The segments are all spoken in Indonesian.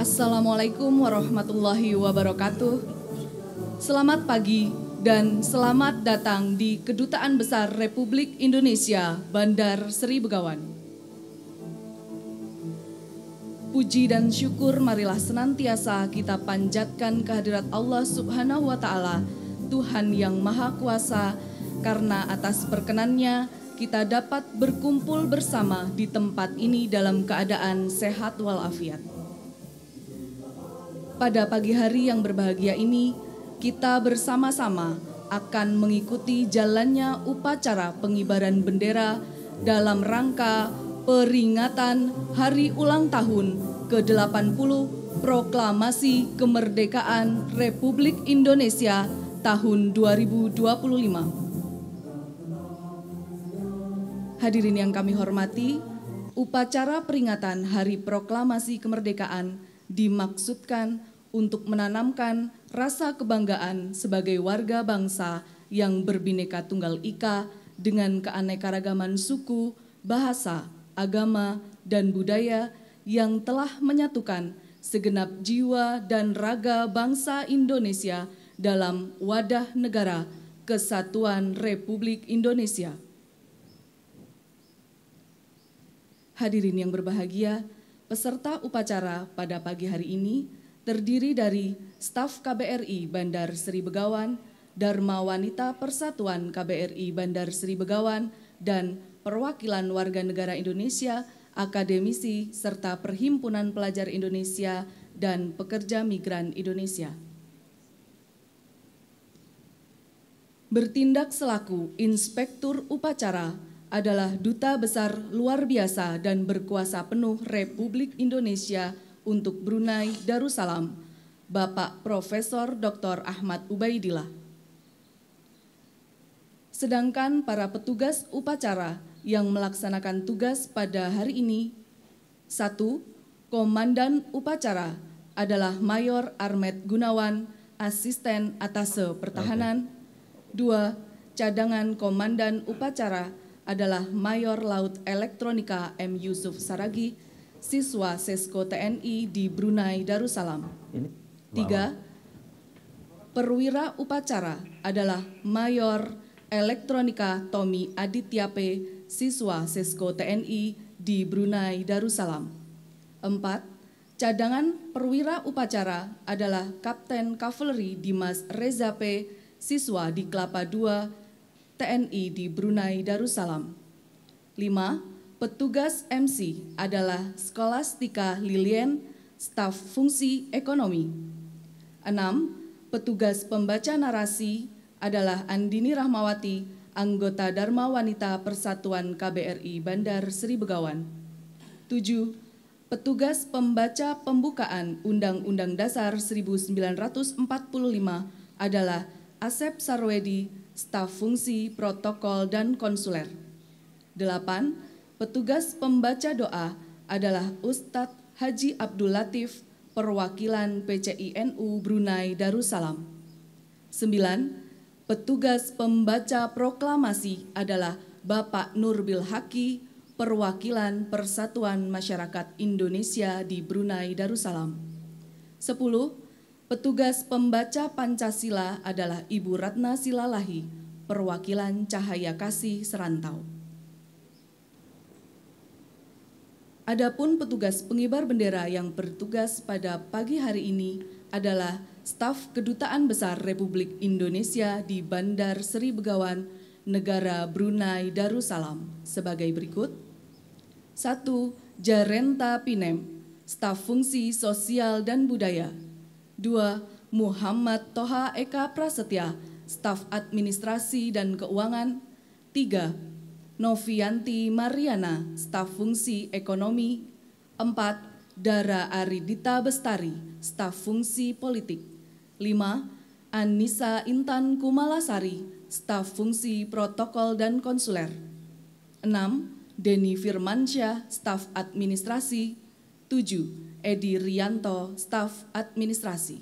Assalamualaikum warahmatullahi wabarakatuh. Selamat pagi dan selamat datang di Kedutaan Besar Republik Indonesia, Bandar Seri Begawan. Puji dan syukur marilah senantiasa kita panjatkan kehadirat Allah Subhanahu wa Ta'ala, Tuhan yang Maha Kuasa, karena atas perkenannya kita dapat berkumpul bersama di tempat ini dalam keadaan sehat walafiat. Pada pagi hari yang berbahagia ini, kita bersama-sama akan mengikuti jalannya upacara pengibaran bendera dalam rangka peringatan Hari Ulang Tahun ke-80 Proklamasi Kemerdekaan Republik Indonesia tahun 2025. Hadirin yang kami hormati, upacara peringatan Hari Proklamasi Kemerdekaan dimaksudkan untuk menanamkan rasa kebanggaan sebagai warga bangsa yang berbineka tunggal ika dengan keanekaragaman suku, bahasa, agama, dan budaya yang telah menyatukan segenap jiwa dan raga bangsa Indonesia dalam wadah negara Kesatuan Republik Indonesia. Hadirin yang berbahagia, peserta upacara pada pagi hari ini terdiri dari staf KBRI Bandar Seri Begawan, Dharma Wanita Persatuan KBRI Bandar Seri Begawan, dan perwakilan warga negara Indonesia, akademisi, serta Perhimpunan Pelajar Indonesia dan Pekerja Migran Indonesia. Bertindak selaku Inspektur Upacara adalah Duta Besar Luar Biasa dan Berkuasa Penuh Republik Indonesia untuk Brunei Darussalam, Bapak Profesor Dr. Ahmad Ubaidillah. Sedangkan para petugas upacara yang melaksanakan tugas pada hari ini, 1. Komandan Upacara adalah Mayor Armet Gunawan, Asisten Atase Pertahanan. 2. Cadangan Komandan Upacara adalah Mayor Laut Elektronika M. Yusuf Saragi, siswa Sesko TNI di Brunei Darussalam. 3. Perwira Upacara adalah Mayor Elektronika Tommy Aditya P, siswa Sesko TNI di Brunei Darussalam. 4. Cadangan Perwira Upacara adalah Kapten Kavaleri Dimas Reza P, siswa di Kelapa II TNI di Brunei Darussalam. 5. Petugas MC adalah Skolastika Lilien, staf fungsi ekonomi. 6. Petugas pembaca narasi adalah Andini Rahmawati, anggota Dharma Wanita Persatuan KBRI Bandar Seri Begawan. 7. Petugas pembaca pembukaan Undang-Undang Dasar 1945 adalah Asep Sarwedi, staf fungsi protokol dan konsuler. 8. Petugas pembaca doa adalah Ustadz Haji Abdul Latif, perwakilan PCI-NU Brunei Darussalam. 9. Petugas pembaca proklamasi adalah Bapak Nurbil Haki, perwakilan Persatuan Masyarakat Indonesia di Brunei Darussalam. 10. Petugas pembaca Pancasila adalah Ibu Ratna Silalahi, perwakilan Cahaya Kasih Serantau. Adapun petugas pengibar bendera yang bertugas pada pagi hari ini adalah staf Kedutaan Besar Republik Indonesia di Bandar Seri Begawan, negara Brunei Darussalam sebagai berikut. 1. Jarenta Pinem, staf fungsi sosial dan budaya. 2. Muhammad Toha Eka Prasetya, staf administrasi dan keuangan. 3. Novianti Mariana, staf fungsi ekonomi. 4. Dara Aridita Bestari, staf fungsi politik. 5. Anissa Intan Kumalasari, staf fungsi protokol dan konsuler. 6. Denny Firmansyah, staf administrasi. 7. Edi Rianto, staf administrasi.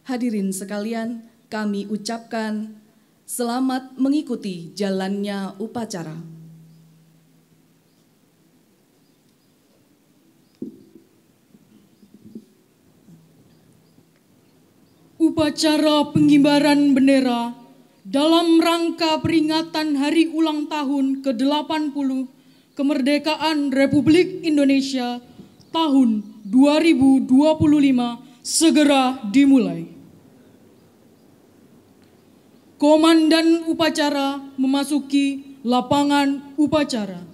Hadirin sekalian, kami ucapkan selamat mengikuti jalannya upacara. Upacara pengibaran bendera dalam rangka peringatan Hari Ulang Tahun ke-80 Kemerdekaan Republik Indonesia tahun 2025 segera dimulai. Komandan upacara memasuki lapangan upacara.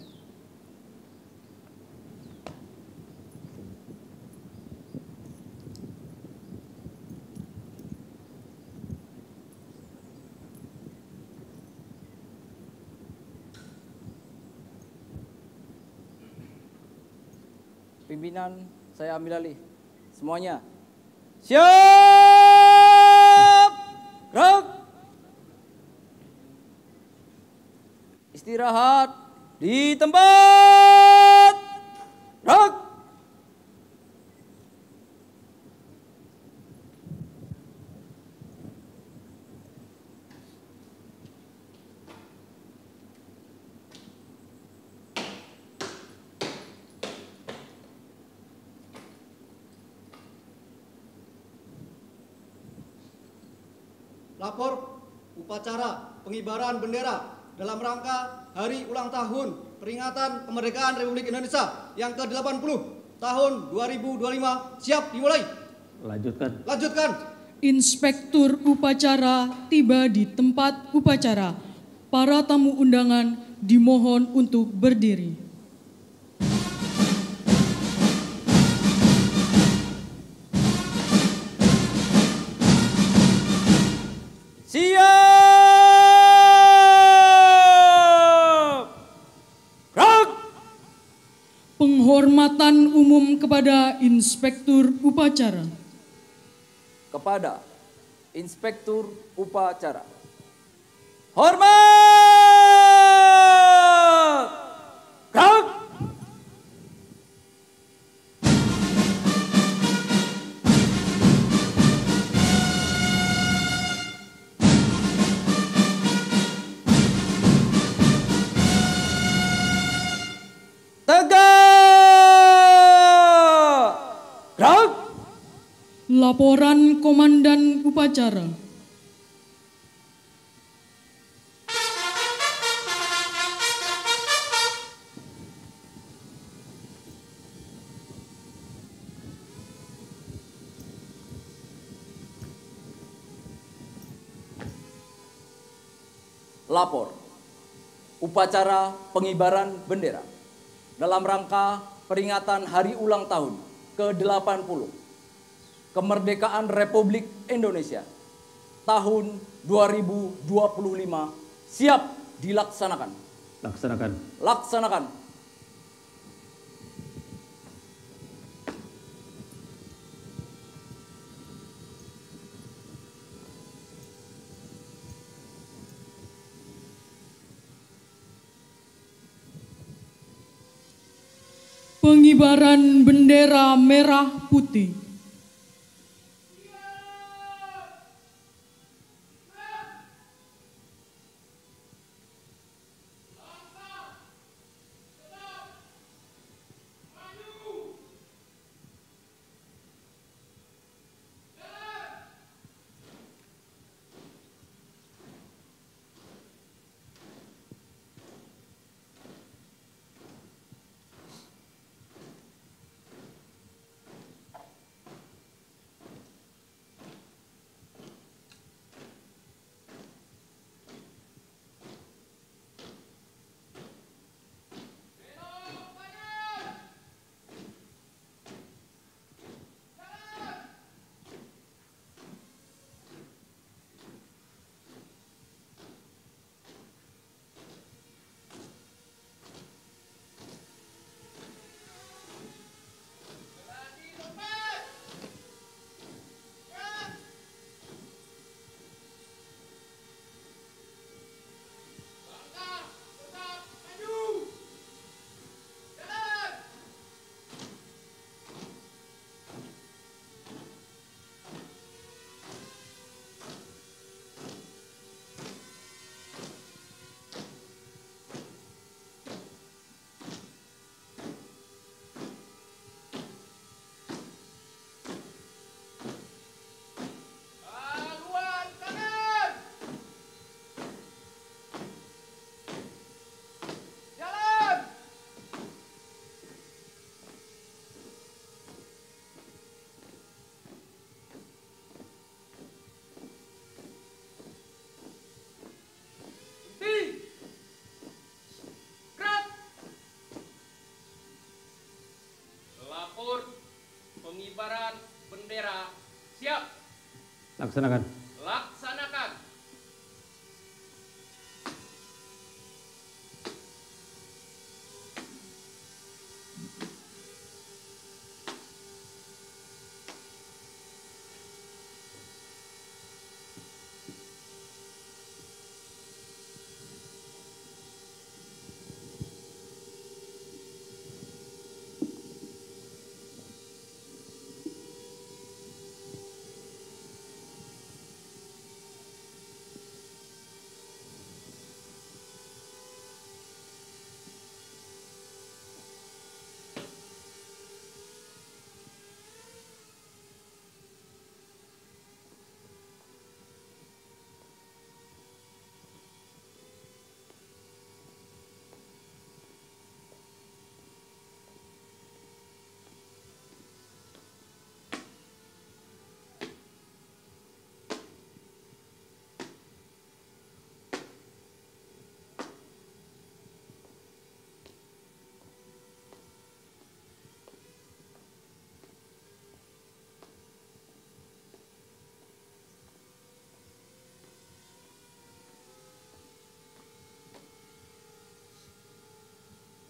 Pimpinan, saya ambil alih. Semuanya siap, gerak. Istirahat di tempat, gerak. Lapor upacara pengibaran bendera dalam rangka Hari Ulang Tahun Peringatan Kemerdekaan Republik Indonesia yang ke-80 tahun 2025 siap dimulai. Lanjutkan. Inspektur upacara tiba di tempat upacara. Para tamu undangan dimohon untuk berdiri. Siap, gerak. Penghormatan umum kepada Inspektur upacara. Kepada Inspektur upacara, hormat, gerak. Tegak, gerak. Laporan Komandan upacara. Lapor upacara pengibaran bendera dalam rangka peringatan Hari Ulang Tahun ke-80 Kemerdekaan Republik Indonesia tahun 2025 siap dilaksanakan. Laksanakan. Pengibaran bendera merah putih. pengibaran bendera. Siap. Laksanakan. Laksanakan.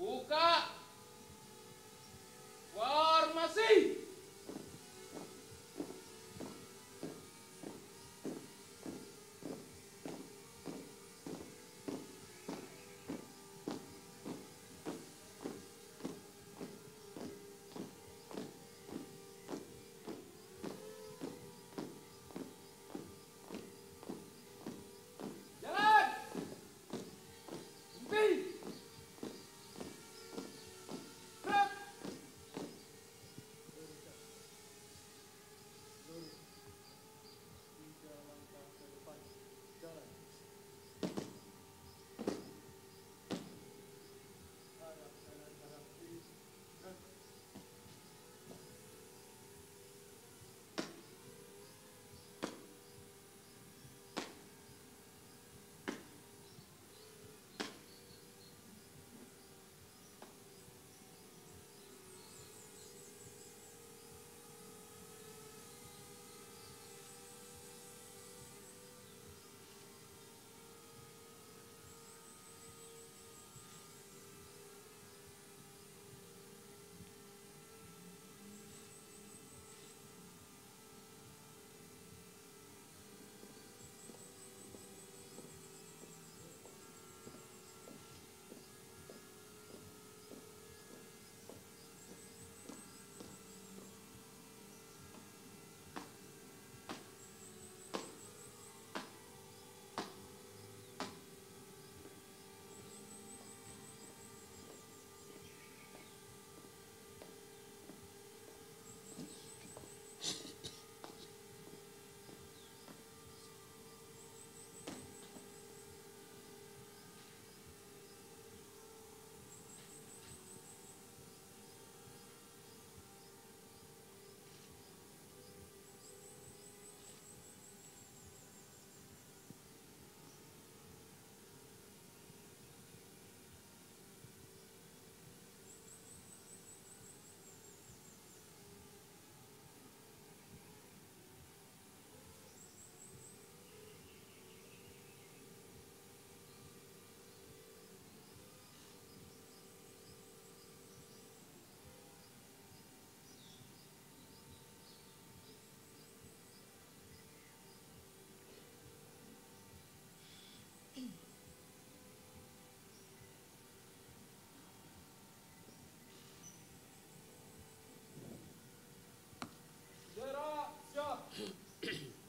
Buka formasi. Jalan. Mimpi.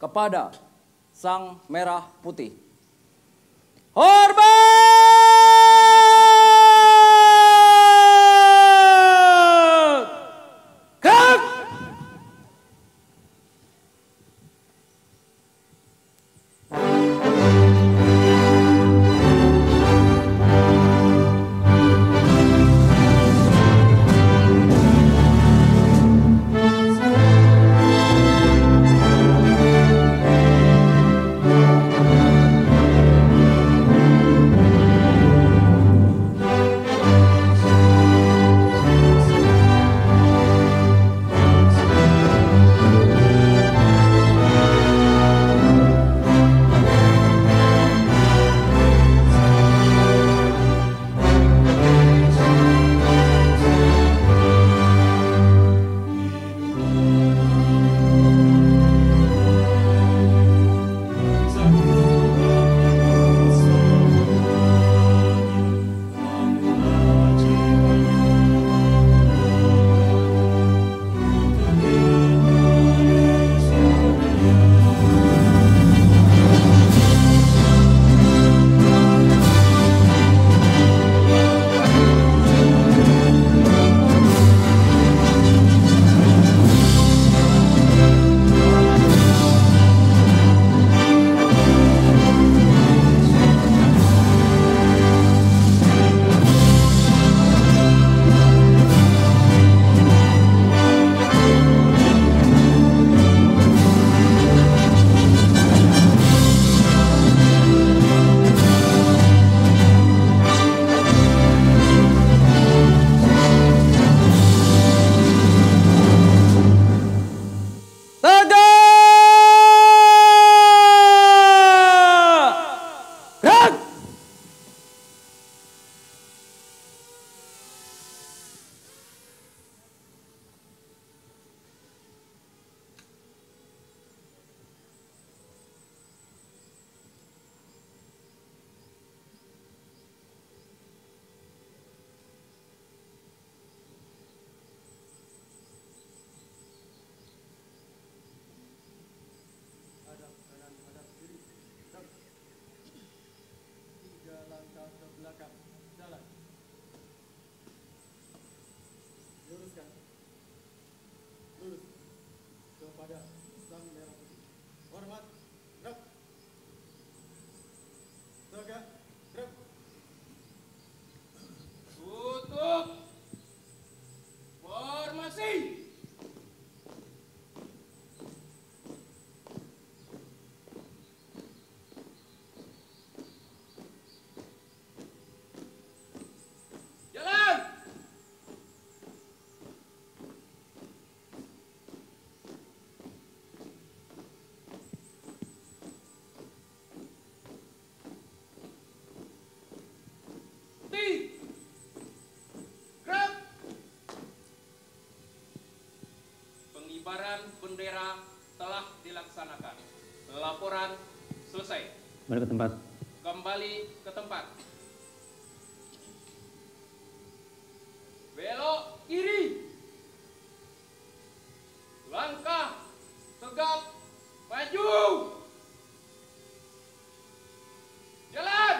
Kepada Sang Merah Putih. Hormat! Gerak! kepada Sang Merah Putih. Hormat, gerak. Tegak, gerak. Tutup. Formasi. Jalan. Gerak. Pengibaran bendera telah dilaksanakan. Laporan selesai. Balik ke tempat. Kembali ke tempat. Belok kiri. Langkah tegap maju. Jalan.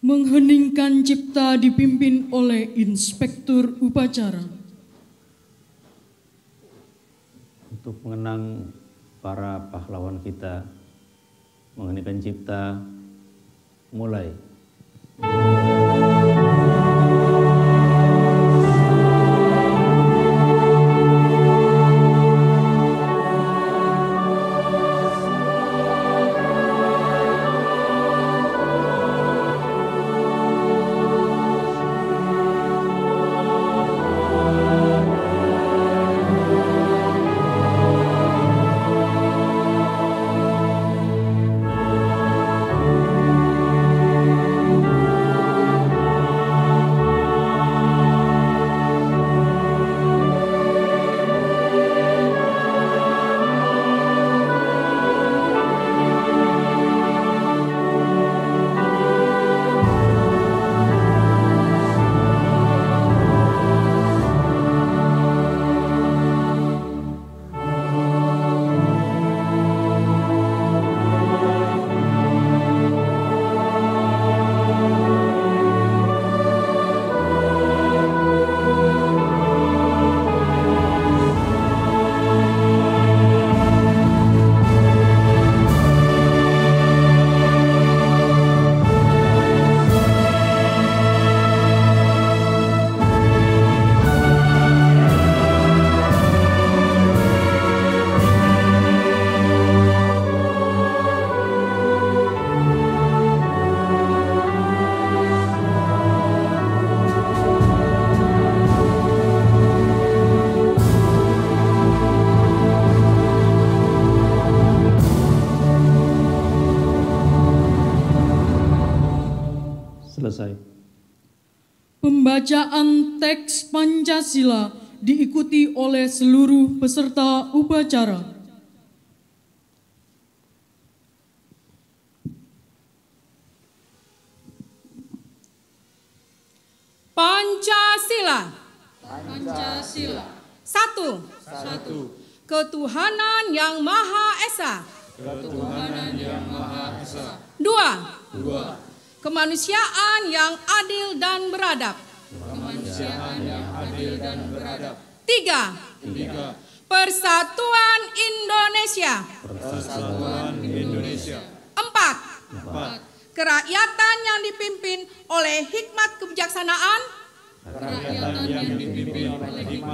Mengheningkan cipta dipimpin oleh Inspektur Upacara. Untuk mengenang para pahlawan kita, mengheningkan cipta, mulai. Selesai. Pembacaan teks Pancasila diikuti oleh seluruh peserta upacara. Pancasila. Pancasila. Satu. Ketuhanan yang Maha Esa. Ketuhanan yang Maha Esa. Dua. 2. Kemanusiaan yang adil dan beradab. Kemanusiaan yang adil dan beradab. 3. 3. Persatuan Indonesia. Persatuan Indonesia. 4. Kerakyatan yang dipimpin oleh hikmat kebijaksanaan. Kerakyatan yang dipimpin oleh hikmat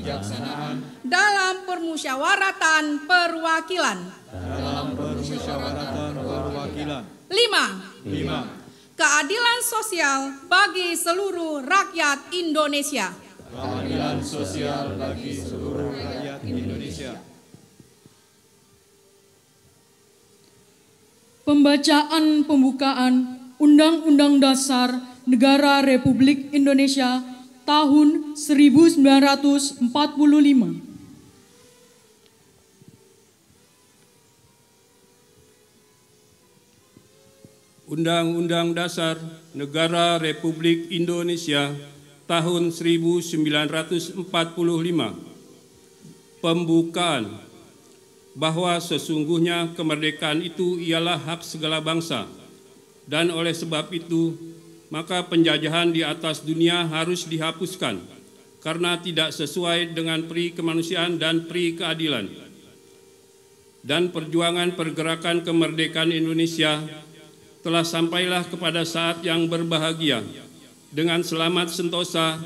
kebijaksanaan dalam permusyawaratan perwakilan. dalam permusyawaratan perwakilan. 5. Keadilan sosial bagi seluruh rakyat Indonesia. Keadilan sosial bagi seluruh rakyat Indonesia. Pembacaan pembukaan Undang-Undang Dasar Negara Republik Indonesia tahun 1945. Undang-Undang Dasar Negara Republik Indonesia tahun 1945. Pembukaan bahwa sesungguhnya kemerdekaan itu ialah hak segala bangsa, dan oleh sebab itu maka penjajahan di atas dunia harus dihapuskan karena tidak sesuai dengan pri kemanusiaan dan pri keadilan. Dan perjuangan pergerakan kemerdekaan Indonesia telah sampailah kepada saat yang berbahagia dengan selamat sentosa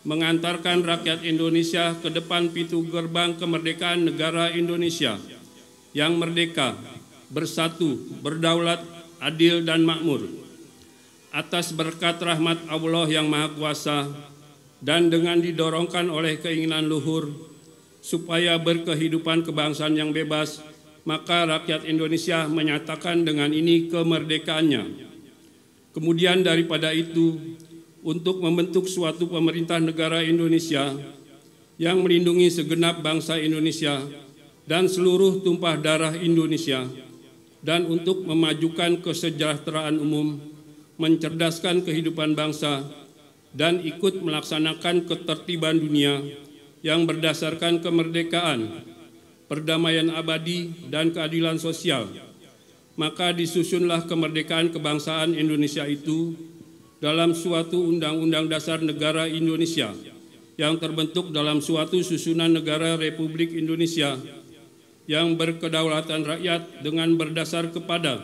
mengantarkan rakyat Indonesia ke depan pintu gerbang kemerdekaan negara Indonesia yang merdeka, bersatu, berdaulat, adil dan makmur. Atas berkat rahmat Allah yang Maha Kuasa dan dengan didorongkan oleh keinginan luhur supaya berkehidupan kebangsaan yang bebas, maka rakyat Indonesia menyatakan dengan ini kemerdekaannya. Kemudian daripada itu, untuk membentuk suatu pemerintah negara Indonesia yang melindungi segenap bangsa Indonesia dan seluruh tumpah darah Indonesia, dan untuk memajukan kesejahteraan umum, mencerdaskan kehidupan bangsa, dan ikut melaksanakan ketertiban dunia yang berdasarkan kemerdekaan, perdamaian abadi, dan keadilan sosial. Maka disusunlah kemerdekaan kebangsaan Indonesia itu dalam suatu Undang-Undang Dasar Negara Indonesia yang terbentuk dalam suatu susunan negara Republik Indonesia yang berkedaulatan rakyat dengan berdasar kepada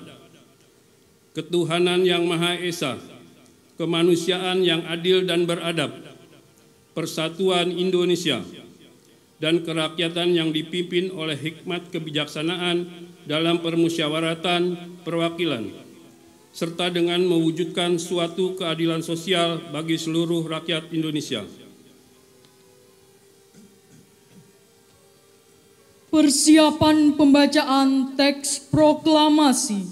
ketuhanan yang Maha Esa, kemanusiaan yang adil dan beradab, persatuan Indonesia, dan kerakyatan yang dipimpin oleh hikmat kebijaksanaan dalam permusyawaratan perwakilan, serta dengan mewujudkan suatu keadilan sosial bagi seluruh rakyat Indonesia. Persiapan pembacaan teks proklamasi.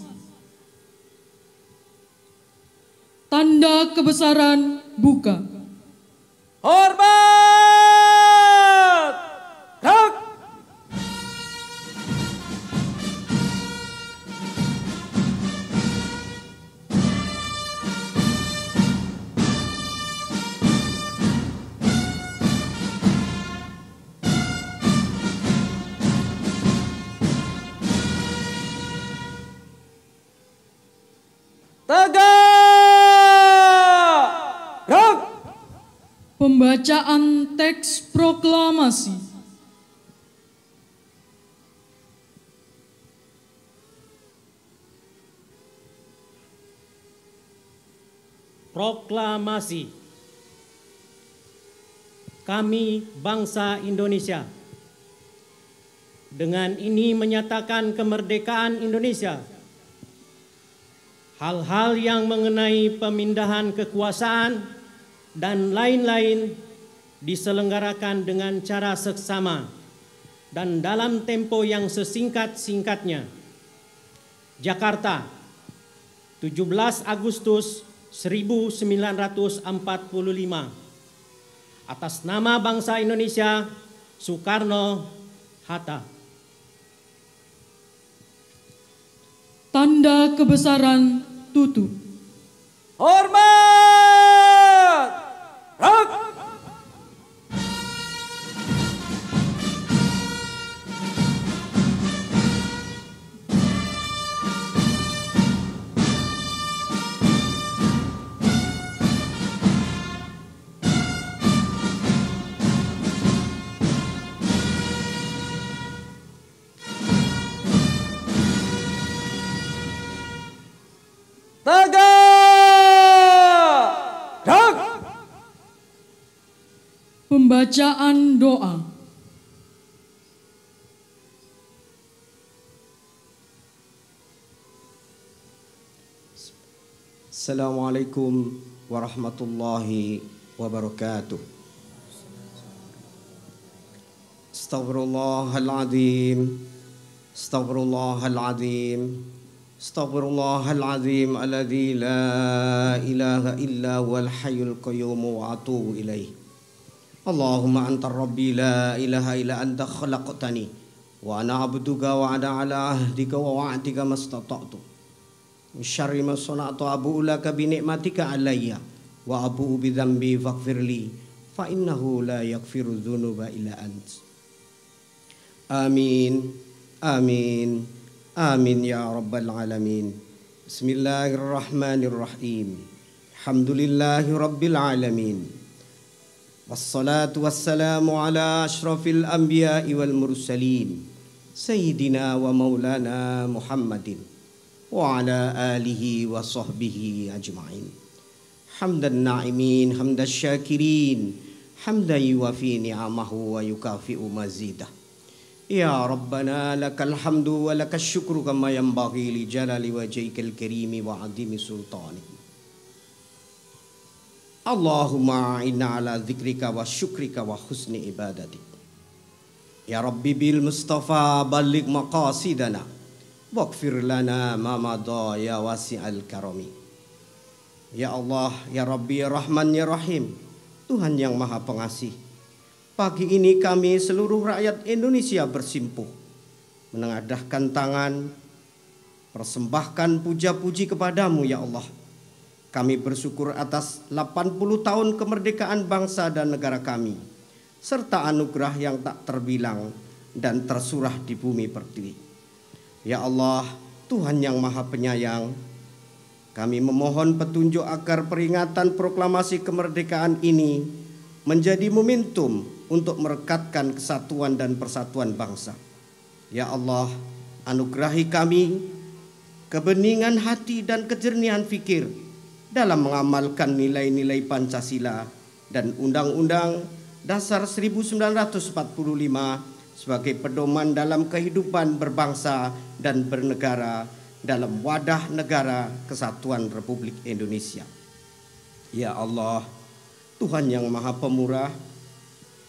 Tanda kebesaran buka. Hormat! Gerak! Tegak! Gerak! Pembacaan teks proklamasi. Proklamasi. Kami bangsa Indonesia dengan ini menyatakan kemerdekaan Indonesia. Hal-hal yang mengenai pemindahan kekuasaan dan lain-lain diselenggarakan dengan cara seksama dan dalam tempo yang sesingkat-singkatnya. Jakarta, 17 Agustus 1945. Atas nama bangsa Indonesia, Soekarno-Hatta. Tanda kebesaran tutup. Hormat! Gerak! Tegak! Gerak! Pembacaan doa. Assalamualaikum warahmatullahi wabarakatuh. Astaghfirullahaladzim, astaghfirullahaladzim, astaghfirullahaladzim alladzi la ilaha illa huwal hayyul qayyum wa atubu ilaih. Allahumma anta rabbi la ilaha illa anta khalaqtani wa ana abduka wa ana ala ahdika wa wa'dika mastata'tu. Syarri ma sana'tu abu'u laka bi ni'matika alayya wa abu'u bi dzambi faghfirli fa innahu la yaghfiru dzunuba illa ant. Amin. Amin. Amin ya rabbal alamin. Bismillahirrahmanirrahim. Alhamdulillahi rabbil alamin. Wassalatu wassalamu ala asyrafil anbiya'i wal mursalin sayyidina wa maulana Muhammadin wa ala alihi wa sahbihi ajma'in. Hamdan na'imin, hamdan syakirin, hamdan yuwafi ni'amahu wa yukafi'u mazidah. Ya Rabbana lakal hamdu wa lakal syukru kama yanbaghi li jalali wajhikal karimi wa azimi sultani. Allahumma inna ala dzikrika wa syukrika wa husni ibadatik. Ya Rabbi bil Mustafa balligh maqasidana waghfir lana ma madha ya wasi'al karami. Ya Allah, ya Rabbi, ya Rahman, ya Rahim, Tuhan yang Maha Pengasih, pagi ini kami seluruh rakyat Indonesia bersimpuh menengadahkan tangan, persembahkan puja-puji kepadamu ya Allah. Kami bersyukur atas 80 tahun kemerdekaan bangsa dan negara kami, serta anugerah yang tak terbilang dan tersurah di bumi pertiwi. Ya Allah, Tuhan yang Maha Penyayang, kami memohon petunjuk agar peringatan proklamasi kemerdekaan ini menjadi momentum untuk merekatkan kesatuan dan persatuan bangsa. Ya Allah, anugerahi kami kebeningan hati dan kejernihan fikir dalam mengamalkan nilai-nilai Pancasila dan Undang-Undang Dasar 1945 sebagai pedoman dalam kehidupan berbangsa dan bernegara dalam wadah negara kesatuan Republik Indonesia. Ya Allah, Tuhan yang Maha Pemurah,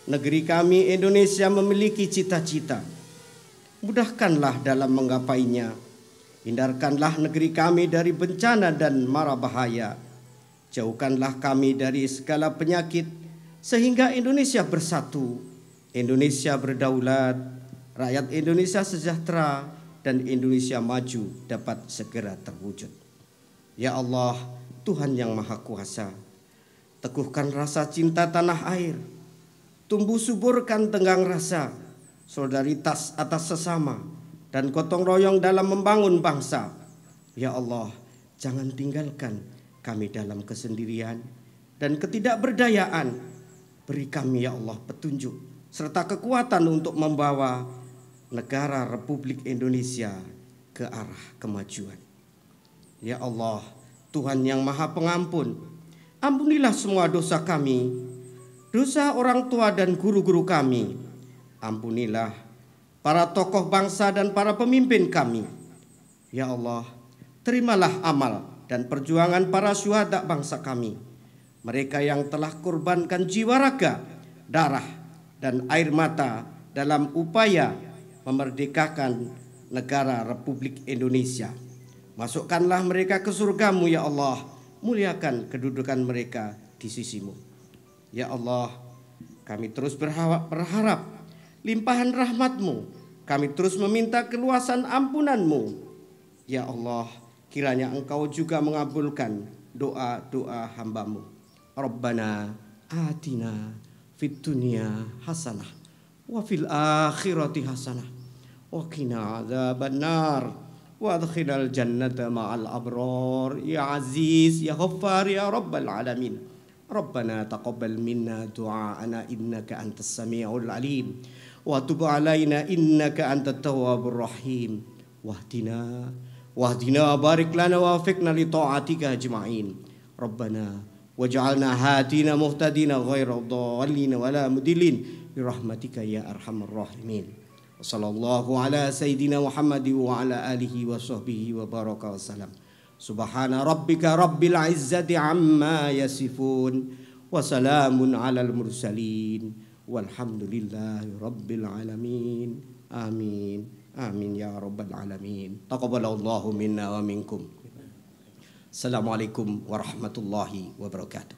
negeri kami Indonesia memiliki cita-cita. Mudahkanlah dalam menggapainya. Hindarkanlah negeri kami dari bencana dan mara bahaya. Jauhkanlah kami dari segala penyakit sehingga Indonesia bersatu, Indonesia berdaulat, rakyat Indonesia sejahtera, dan Indonesia maju dapat segera terwujud. Ya Allah, Tuhan yang Maha Kuasa, teguhkan rasa cinta tanah air, tumbuh suburkan tenggang rasa, solidaritas atas sesama, dan gotong royong dalam membangun bangsa. Ya Allah, jangan tinggalkan kami dalam kesendirian dan ketidakberdayaan. Beri kami ya Allah petunjuk serta kekuatan untuk membawa negara Republik Indonesia ke arah kemajuan. Ya Allah, Tuhan yang Maha Pengampun, ampunilah semua dosa kami, dosa orang tua dan guru-guru kami. Ampunilah para tokoh bangsa dan para pemimpin kami. Ya Allah, terimalah amal dan perjuangan para syuhada bangsa kami, mereka yang telah korbankan jiwa raga, darah, dan air mata dalam upaya memerdekakan negara Republik Indonesia. Masukkanlah mereka ke surgamu ya Allah, muliakan kedudukan mereka di sisimu. Ya Allah, kami terus berharap limpahan rahmat-Mu, kami terus meminta keluasan ampunan-Mu. Ya Allah, kiranya Engkau juga mengabulkan doa-doa hamba-Mu. Rabbana atina fid dunya hasanah wa fil akhirati hasanah wa qina adzabannar wa adkhilal jannata ma'al abrar ya aziz ya ghaffar ya rabbal alamin. Rabbana taqabbal minna du'aana innaka antas samiul alim wa tub alaina innaka antat tawwabur rahim wahdina barik lana wa wafiqna li ta'atika ajma'in. Rabbana waj'alna hadina muhtadina ghairu dhalin wala mudillin birahmatika ya arhamar rahimin. Wassallallahu ala sayyidina Muhammad wa ala alihi wa sahbihi wa baraka wasallam. Subhana rabbika rabbil izzati amma yasifun wa salamun alal mursalin walhamdulillahi rabbil alamin. Amin. Amin ya rabbal alamin. Taqabbalallahu minna wa minkum. Assalamualaikum warahmatullahi wabarakatuh.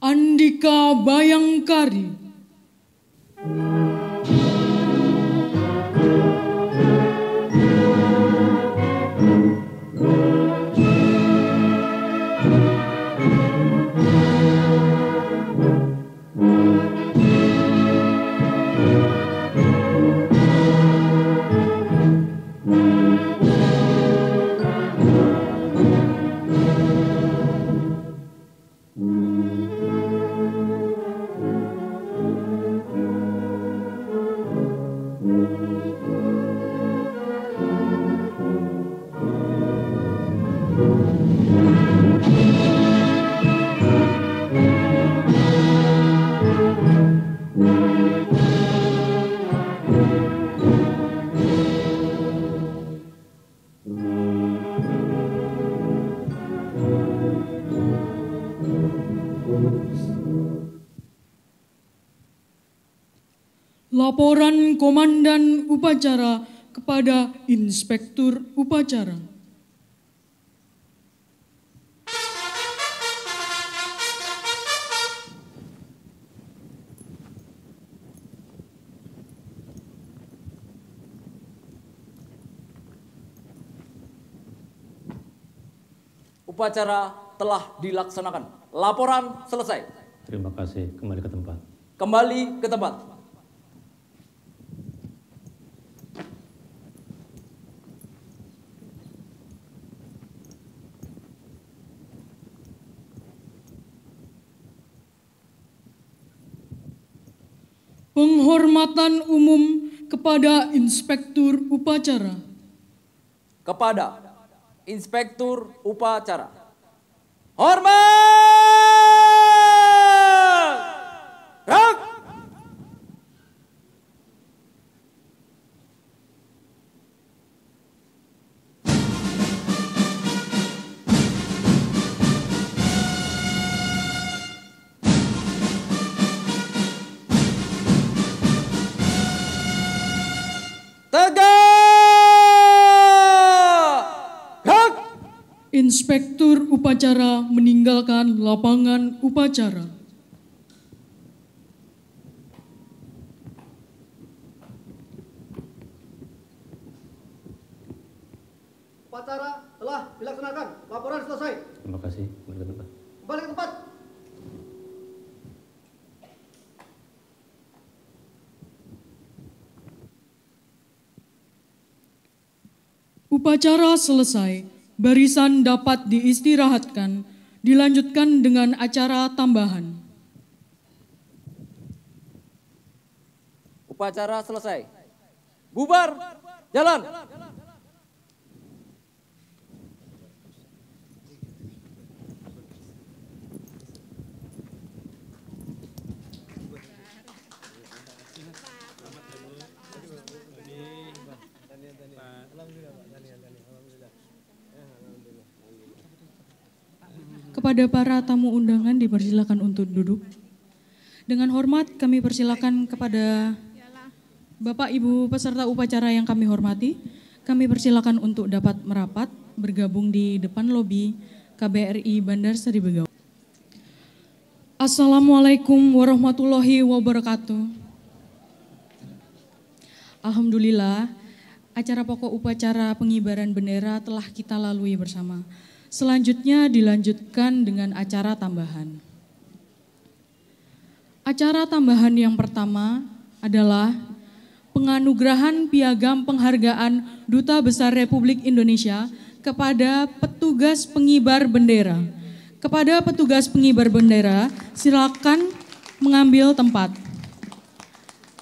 Andika Bayangkari. Laporan Komandan Upacara kepada Inspektur Upacara. Upacara telah dilaksanakan. Laporan selesai. Terima kasih. Kembali ke tempat. Kembali ke tempat. Penghormatan umum kepada Inspektur Upacara. Kepada Inspektur Upacara. Hormat! Rak! Inspektur Upacara meninggalkan lapangan upacara. Upacara telah dilaksanakan. Laporan selesai. Terima kasih. Kembali ke tempat. Kembali ke tempat. Upacara selesai. Barisan dapat diistirahatkan, dilanjutkan dengan acara tambahan. Upacara selesai. Bubar, jalan. Kepada para tamu undangan dipersilakan untuk duduk. Dengan hormat kami persilakan kepada Bapak Ibu peserta upacara yang kami hormati, kami persilakan untuk dapat merapat bergabung di depan lobi KBRI Bandar Seri Begawan. Assalamualaikum warahmatullahi wabarakatuh. Alhamdulillah, acara pokok upacara pengibaran bendera telah kita lalui bersama. Selanjutnya dilanjutkan dengan acara tambahan. Acara tambahan yang pertama adalah penganugerahan piagam penghargaan Duta Besar Republik Indonesia kepada petugas pengibar bendera. Kepada petugas pengibar bendera, silakan mengambil tempat.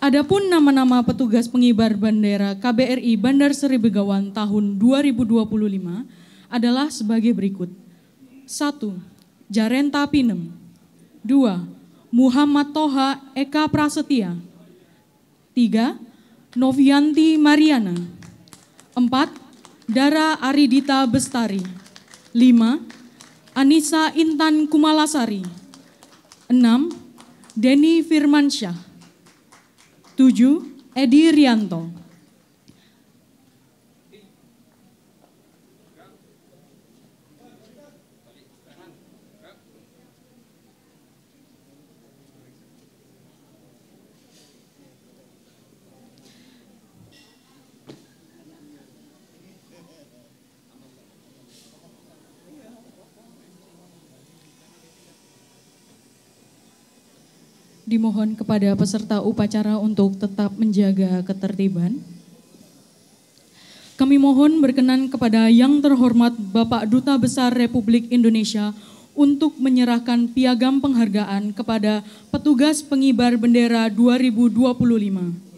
Adapun nama-nama petugas pengibar bendera KBRI Bandar Seri Begawan tahun 2025 adalah sebagai berikut. 1. Jarenta Pinem. 2. Muhammad Toha Eka Prasetya. 3. Novianti Mariana. 4. Dara Aridita Bestari. 5. Anissa Intan Kumalasari. 6. Denny Firmansyah. 7. Edi Rianto. Dimohon kepada peserta upacara untuk tetap menjaga ketertiban. Kami mohon berkenan kepada Yang Terhormat Bapak Duta Besar Republik Indonesia untuk menyerahkan piagam penghargaan kepada petugas pengibar bendera 2025.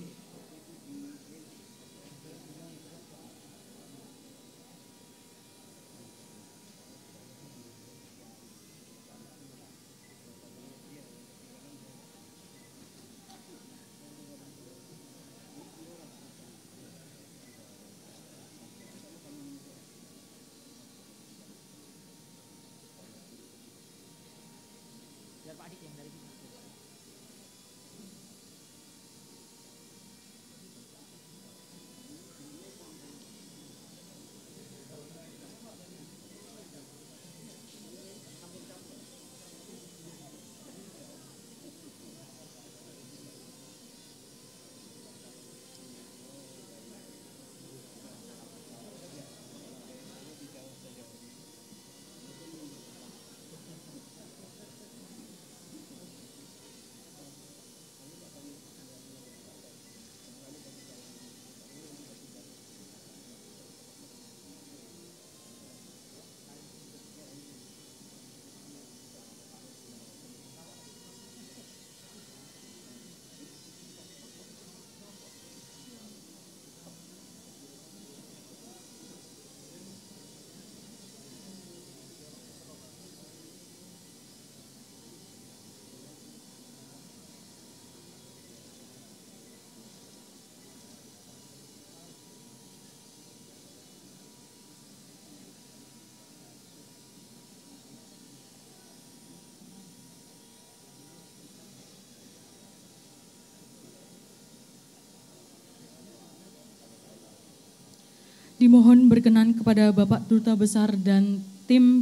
Dimohon berkenan kepada Bapak Duta Besar dan tim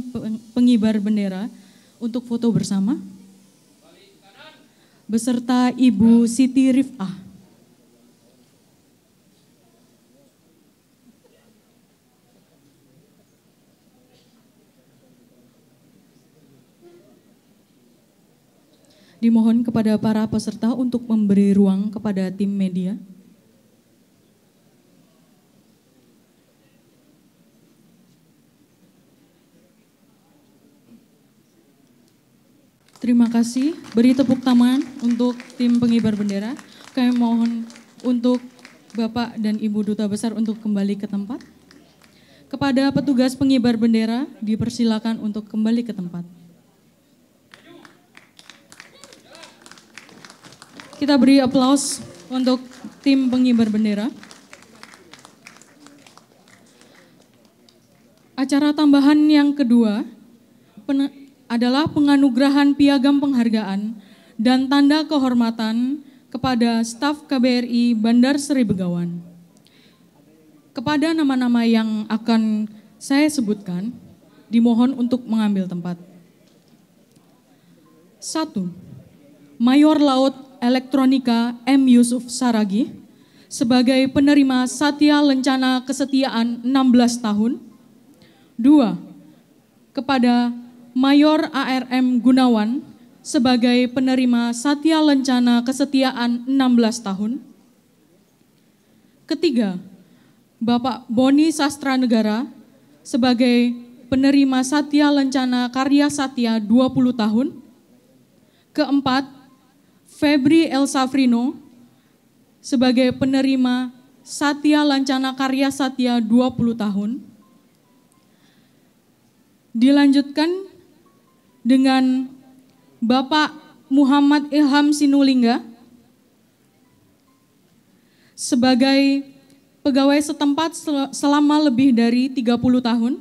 pengibar bendera untuk foto bersama beserta Ibu Siti Rifah. Dimohon kepada para peserta untuk memberi ruang kepada tim media. Terima kasih, beri tepuk tangan untuk tim pengibar bendera. Kami mohon untuk Bapak dan Ibu Duta Besar untuk kembali ke tempat. Kepada petugas pengibar bendera, dipersilakan untuk kembali ke tempat. Kita beri aplaus untuk tim pengibar bendera. Acara tambahan yang kedua adalah penganugerahan piagam penghargaan dan tanda kehormatan kepada staf KBRI Bandar Seri Begawan. Kepada nama-nama yang akan saya sebutkan, dimohon untuk mengambil tempat. 1. Mayor Laut Elektronika M. Yusuf Saragi sebagai penerima Satya Lencana Kesetiaan 16 tahun. 2. Kepada Mayor ARM Gunawan sebagai penerima Satya Lencana Kesetiaan 16 tahun. Ketiga, Bapak Boni Sastra Negara sebagai penerima Satya Lencana Karya Satya 20 tahun. Keempat, Febri Elsafrino sebagai penerima Satya Lencana Karya Satya 20 tahun. Dilanjutkan dengan Bapak Muhammad Ilham Sinulinga sebagai pegawai setempat selama lebih dari 30 tahun.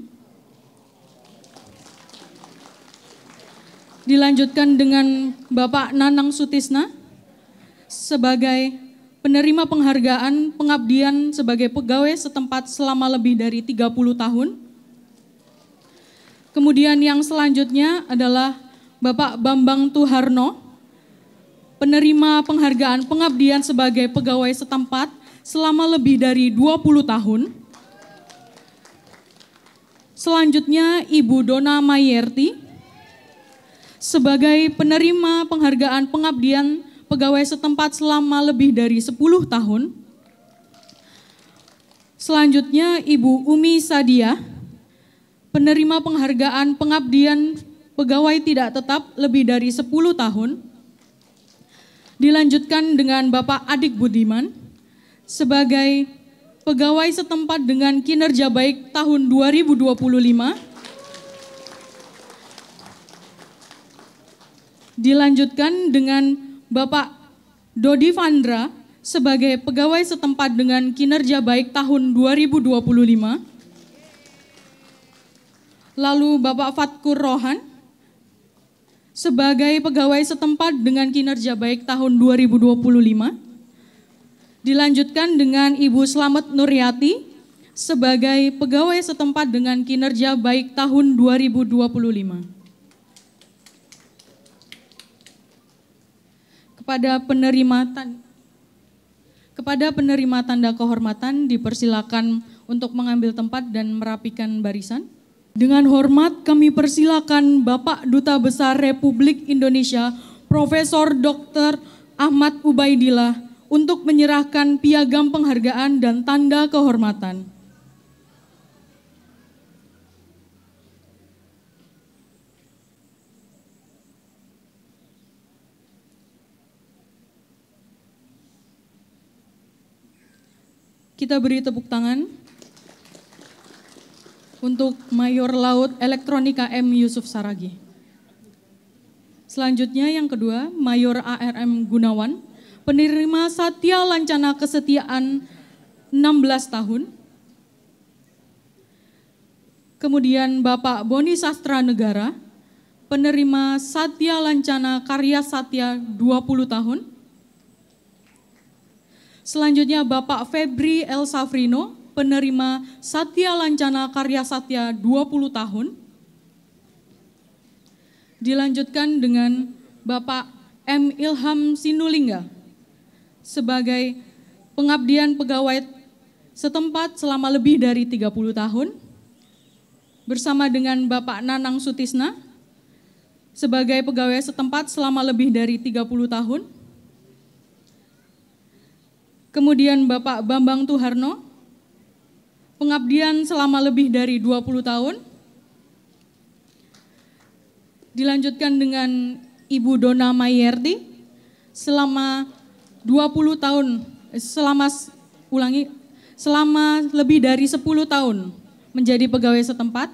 Dilanjutkan dengan Bapak Nanang Sutisna sebagai penerima penghargaan pengabdian sebagai pegawai setempat selama lebih dari 30 tahun. Kemudian yang selanjutnya adalah Bapak Bambang Tuharno, penerima penghargaan pengabdian sebagai pegawai setempat selama lebih dari 20 tahun. Selanjutnya Ibu Dona Mayerti sebagai penerima penghargaan pengabdian pegawai setempat selama lebih dari 10 tahun. Selanjutnya Ibu Umi Sadia, penerima penghargaan pengabdian pegawai tidak tetap lebih dari 10 tahun. Dilanjutkan dengan Bapak Adik Budiman sebagai pegawai setempat dengan kinerja baik tahun 2025. Dilanjutkan dengan Bapak Dodi Vandra sebagai pegawai setempat dengan kinerja baik tahun 2025. Lalu Bapak Fatkur Rohan sebagai pegawai setempat dengan kinerja baik tahun 2025. Dilanjutkan dengan Ibu Slamet Nuryati sebagai pegawai setempat dengan kinerja baik tahun 2025. Kepada penerima tanda kehormatan dipersilakan untuk mengambil tempat dan merapikan barisan. Dengan hormat kami persilakan Bapak Duta Besar Republik Indonesia Profesor Dr. Ahmad Ubaidillah untuk menyerahkan piagam penghargaan dan tanda kehormatan. Kita beri tepuk tangan untuk Mayor Laut Elektronika M. Yusuf Saragi. Selanjutnya yang kedua, Mayor ARM Gunawan, penerima Satya Lancana Kesetiaan 16 tahun. Kemudian Bapak Boni Sastra Negara, penerima Satya Lancana Karya Satya 20 tahun. Selanjutnya Bapak Febri El Safrino, penerima Satya Lancana Karya Satya 20 tahun. Dilanjutkan dengan Bapak M. Ilham Sinulinga sebagai pengabdian pegawai setempat selama lebih dari 30 tahun. Bersama dengan Bapak Nanang Sutisna sebagai pegawai setempat selama lebih dari 30 tahun. Kemudian Bapak Bambang Tuharno, pengabdian selama lebih dari 20 tahun. Dilanjutkan dengan Ibu Dona Mayerti selama 20 tahun, selama lebih dari 10 tahun menjadi pegawai setempat.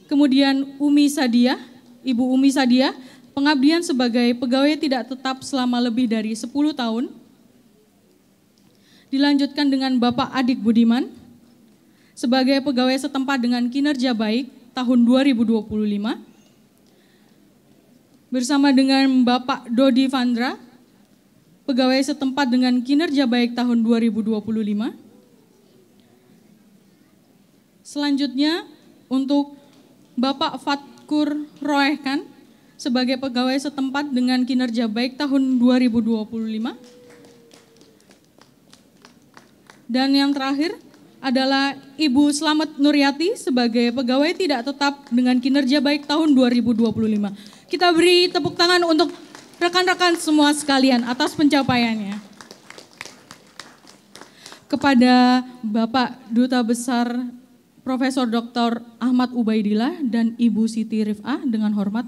Kemudian Umi Sadia, Ibu Umi Sadia, pengabdian sebagai pegawai tidak tetap selama lebih dari 10 tahun. Dilanjutkan dengan Bapak Adik Budiman sebagai pegawai setempat dengan kinerja baik tahun 2025. Bersama dengan Bapak Dodi Vandra, pegawai setempat dengan kinerja baik tahun 2025. Selanjutnya untuk Bapak Fatkur Roehkan sebagai pegawai setempat dengan kinerja baik tahun 2025. Dan yang terakhir adalah Ibu Slamet Nuryati sebagai pegawai tidak tetap dengan kinerja baik tahun 2025. Kita beri tepuk tangan untuk rekan-rekan semua sekalian atas pencapaiannya. Kepada Bapak Duta Besar Profesor Dr. Ahmad Ubaidillah dan Ibu Siti Rif'ah, dengan hormat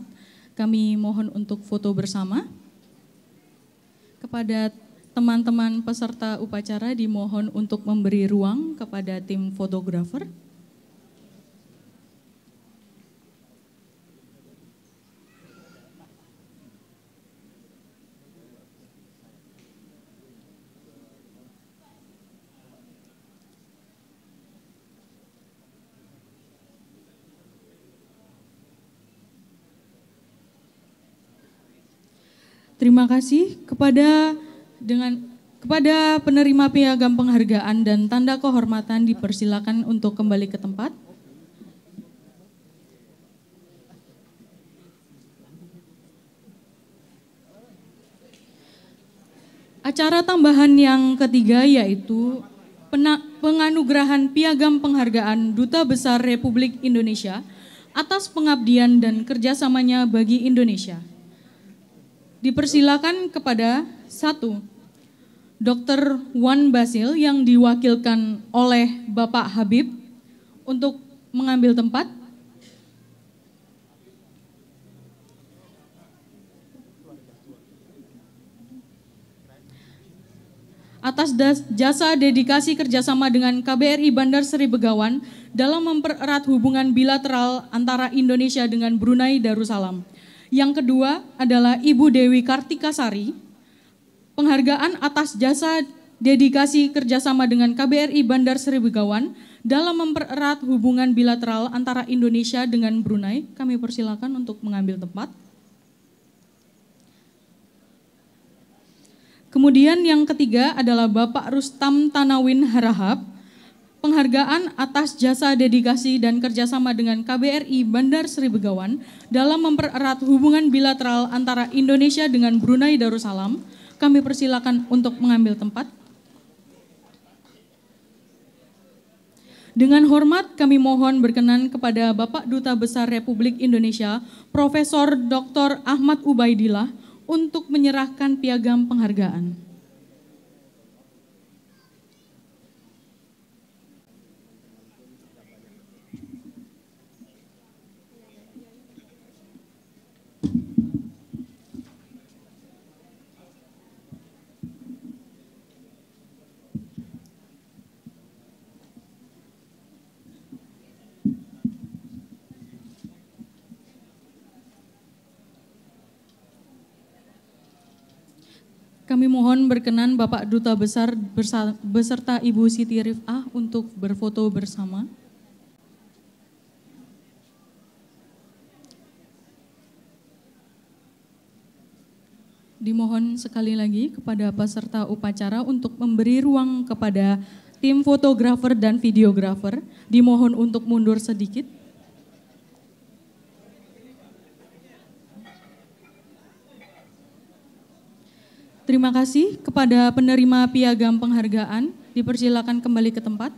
kami mohon untuk foto bersama. Kepada teman-teman peserta upacara dimohon untuk memberi ruang kepada tim fotografer. Terima kasih kepada penerima piagam penghargaan dan tanda kehormatan dipersilakan untuk kembali ke tempat. Acara tambahan yang ketiga yaitu penganugerahan piagam penghargaan Duta Besar Republik Indonesia atas pengabdian dan kerjasamanya bagi Indonesia. Dipersilakan kepada 1. Dr. Wan Basil yang diwakilkan oleh Bapak Habib untuk mengambil tempat. Atas jasa dedikasi kerjasama dengan KBRI Bandar Seri Begawan dalam mempererat hubungan bilateral antara Indonesia dengan Brunei Darussalam. Yang kedua adalah Ibu Dewi Kartikasari, penghargaan atas jasa dedikasi kerjasama dengan KBRI Bandar Seri Begawan dalam mempererat hubungan bilateral antara Indonesia dengan Brunei. Kami persilakan untuk mengambil tempat. Kemudian yang ketiga adalah Bapak Rustam Tanawin Harahap, penghargaan atas jasa dedikasi dan kerjasama dengan KBRI Bandar Seri Begawan dalam mempererat hubungan bilateral antara Indonesia dengan Brunei Darussalam. Kami persilakan untuk mengambil tempat. Dengan hormat kami mohon berkenan kepada Bapak Duta Besar Republik Indonesia, Profesor Dr. Ahmad Ubaidillah untuk menyerahkan piagam penghargaan. Kami mohon berkenan Bapak Duta Besar beserta Ibu Siti Rifah untuk berfoto bersama. Dimohon sekali lagi kepada peserta upacara untuk memberi ruang kepada tim fotografer dan videografer. Dimohon untuk mundur sedikit. Terima kasih kepada penerima piagam penghargaan, dipersilakan kembali ke tempat.